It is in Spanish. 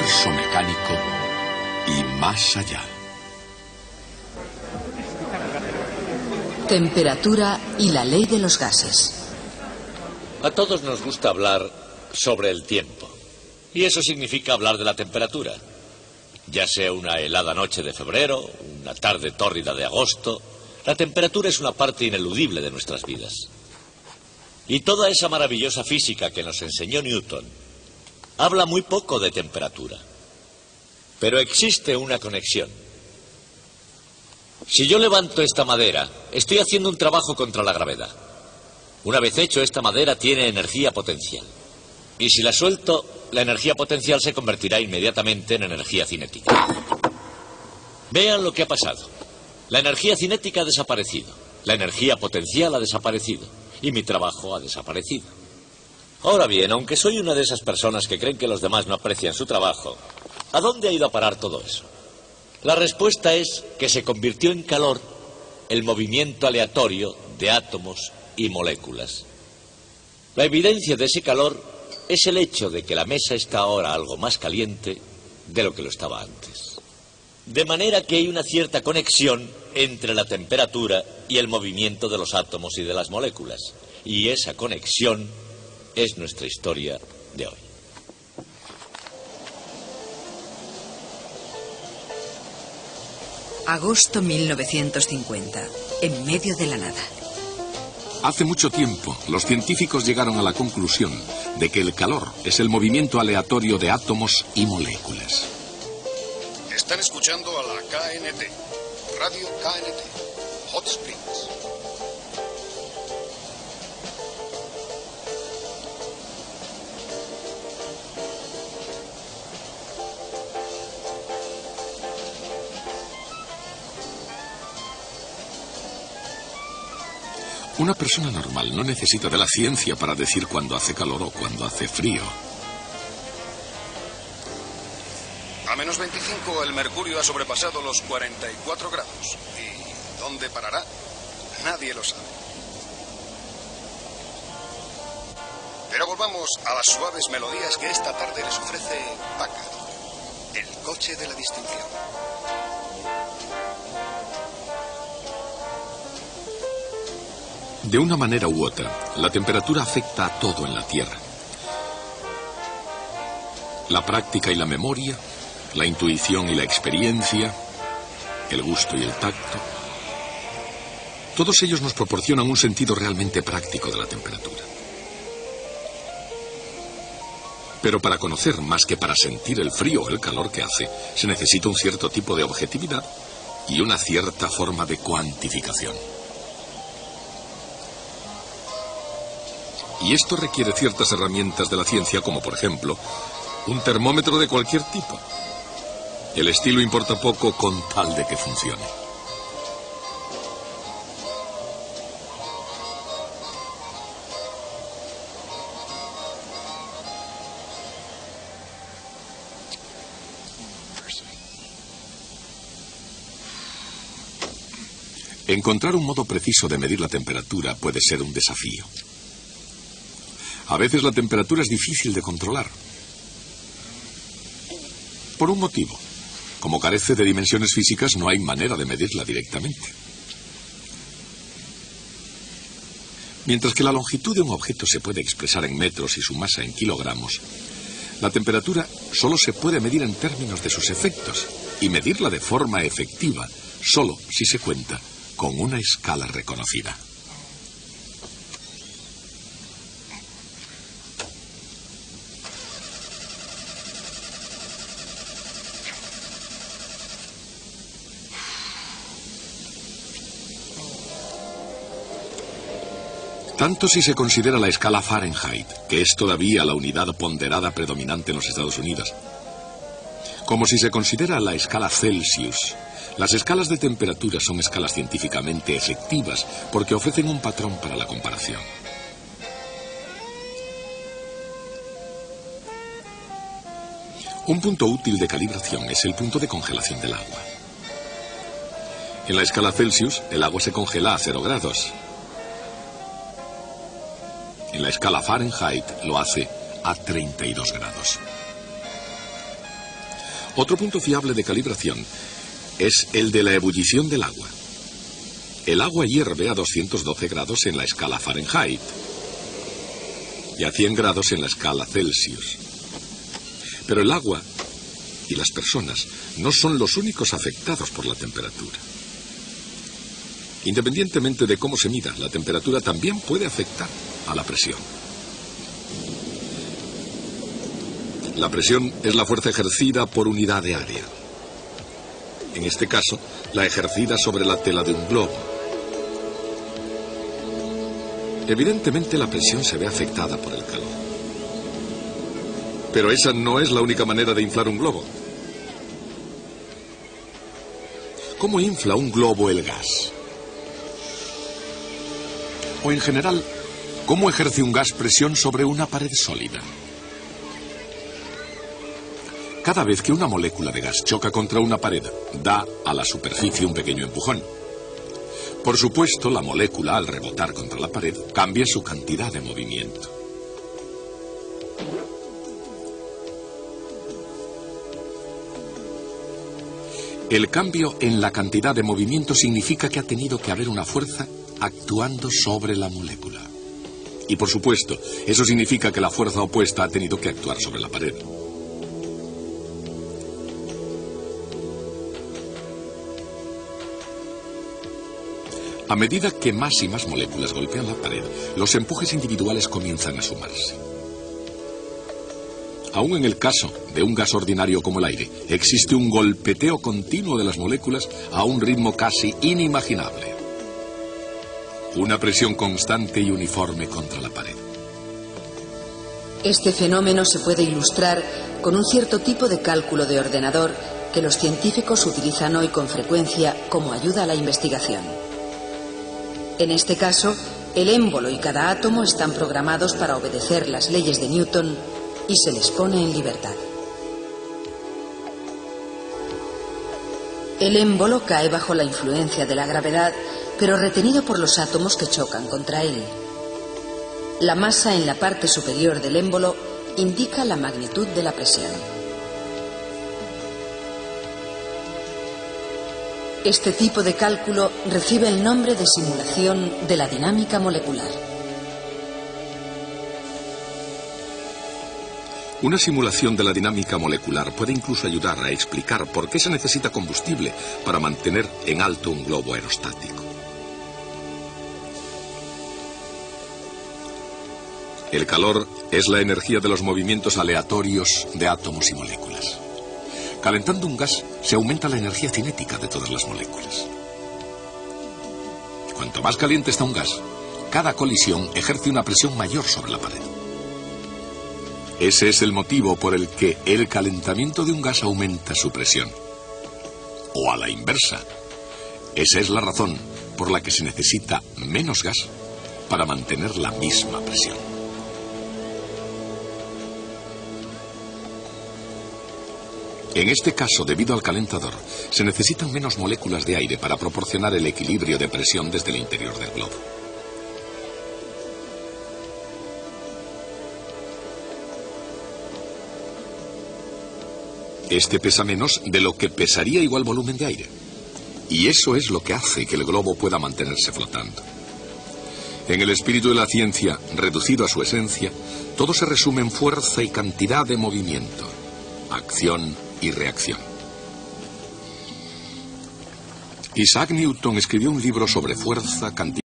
universo mecánico y más allá. Temperatura y la ley de los gases. A todos nos gusta hablar sobre el tiempo. Y eso significa hablar de la temperatura. Ya sea una helada noche de febrero, una tarde tórrida de agosto, la temperatura es una parte ineludible de nuestras vidas. Y toda esa maravillosa física que nos enseñó Newton habla muy poco de temperatura. Pero existe una conexión. Si yo levanto esta madera, estoy haciendo un trabajo contra la gravedad. Una vez hecho, esta madera tiene energía potencial. Y si la suelto, la energía potencial se convertirá inmediatamente en energía cinética. Vean lo que ha pasado. La energía cinética ha desaparecido. La energía potencial ha desaparecido. Y mi trabajo ha desaparecido. Ahora bien, aunque soy una de esas personas que creen que los demás no aprecian su trabajo, ¿a dónde ha ido a parar todo eso? La respuesta es que se convirtió en calor el movimiento aleatorio de átomos y moléculas. La evidencia de ese calor es el hecho de que la mesa está ahora algo más caliente de lo que lo estaba antes. De manera que hay una cierta conexión entre la temperatura y el movimiento de los átomos y de las moléculas. Y esa conexión es nuestra historia de hoy. Agosto 1950, en medio de la nada. Hace mucho tiempo, los científicos llegaron a la conclusión de que el calor es el movimiento aleatorio de átomos y moléculas. Están escuchando a la KNT, Radio KNT, Hot Springs. Una persona normal no necesita de la ciencia para decir cuándo hace calor o cuándo hace frío. A menos 25 el mercurio ha sobrepasado los 44 grados. ¿Y dónde parará? Nadie lo sabe. Pero volvamos a las suaves melodías que esta tarde les ofrece Packard, el coche de la distinción. De una manera u otra, la temperatura afecta a todo en la Tierra. La práctica y la memoria, la intuición y la experiencia, el gusto y el tacto. Todos ellos nos proporcionan un sentido realmente práctico de la temperatura. Pero para conocer más que para sentir el frío o el calor que hace, se necesita un cierto tipo de objetividad y una cierta forma de cuantificación. Y esto requiere ciertas herramientas de la ciencia, como por ejemplo, un termómetro de cualquier tipo. El estilo importa poco con tal de que funcione. Encontrar un modo preciso de medir la temperatura puede ser un desafío. A veces la temperatura es difícil de controlar. Por un motivo. Como carece de dimensiones físicas, no hay manera de medirla directamente. Mientras que la longitud de un objeto se puede expresar en metros y su masa en kilogramos, la temperatura solo se puede medir en términos de sus efectos y medirla de forma efectiva solo si se cuenta con una escala reconocida. Tanto si se considera la escala Fahrenheit, que es todavía la unidad ponderada predominante en los Estados Unidos, como si se considera la escala Celsius. Las escalas de temperatura son escalas científicamente efectivas porque ofrecen un patrón para la comparación. Un punto útil de calibración es el punto de congelación del agua. En la escala Celsius, el agua se congela a 0 grados. En la escala Fahrenheit lo hace a 32 grados. Otro punto fiable de calibración es el de la ebullición del agua. El agua hierve a 212 grados en la escala Fahrenheit y a 100 grados en la escala Celsius. Pero el agua y las personas no son los únicos afectados por la temperatura. Independientemente de cómo se mida, la temperatura también puede afectar a la presión. La presión es la fuerza ejercida por unidad de área. En este caso, la ejercida sobre la tela de un globo. Evidentemente, la presión se ve afectada por el calor. Pero esa no es la única manera de inflar un globo. ¿Cómo infla un globo el gas? O en general, ¿cómo ejerce un gas presión sobre una pared sólida? Cada vez que una molécula de gas choca contra una pared, da a la superficie un pequeño empujón. Por supuesto, la molécula, al rebotar contra la pared, cambia su cantidad de movimiento. El cambio en la cantidad de movimiento significa que ha tenido que haber una fuerza actuando sobre la molécula. Y por supuesto, eso significa que la fuerza opuesta ha tenido que actuar sobre la pared. A medida que más y más moléculas golpean la pared, los empujes individuales comienzan a sumarse. Aún en el caso de un gas ordinario como el aire, existe un golpeteo continuo de las moléculas a un ritmo casi inimaginable. Una presión constante y uniforme contra la pared. Este fenómeno se puede ilustrar con un cierto tipo de cálculo de ordenador que los científicos utilizan hoy con frecuencia como ayuda a la investigación. En este caso, el émbolo y cada átomo están programados para obedecer las leyes de Newton y se les pone en libertad. El émbolo cae bajo la influencia de la gravedad, pero retenido por los átomos que chocan contra él. La masa en la parte superior del émbolo indica la magnitud de la presión. Este tipo de cálculo recibe el nombre de simulación de la dinámica molecular. Una simulación de la dinámica molecular puede incluso ayudar a explicar por qué se necesita combustible para mantener en alto un globo aerostático. El calor es la energía de los movimientos aleatorios de átomos y moléculas. Calentando un gas, se aumenta la energía cinética de todas las moléculas. Cuanto más caliente está un gas, cada colisión ejerce una presión mayor sobre la pared. Ese es el motivo por el que el calentamiento de un gas aumenta su presión. O a la inversa. Esa es la razón por la que se necesita menos gas para mantener la misma presión. En este caso, debido al calentador, se necesitan menos moléculas de aire para proporcionar el equilibrio de presión desde el interior del globo. Este pesa menos de lo que pesaría igual volumen de aire. Y eso es lo que hace que el globo pueda mantenerse flotando. En el espíritu de la ciencia, reducido a su esencia, todo se resume en fuerza y cantidad de movimiento, acción y reacción. Isaac Newton escribió un libro sobre fuerza, cantidad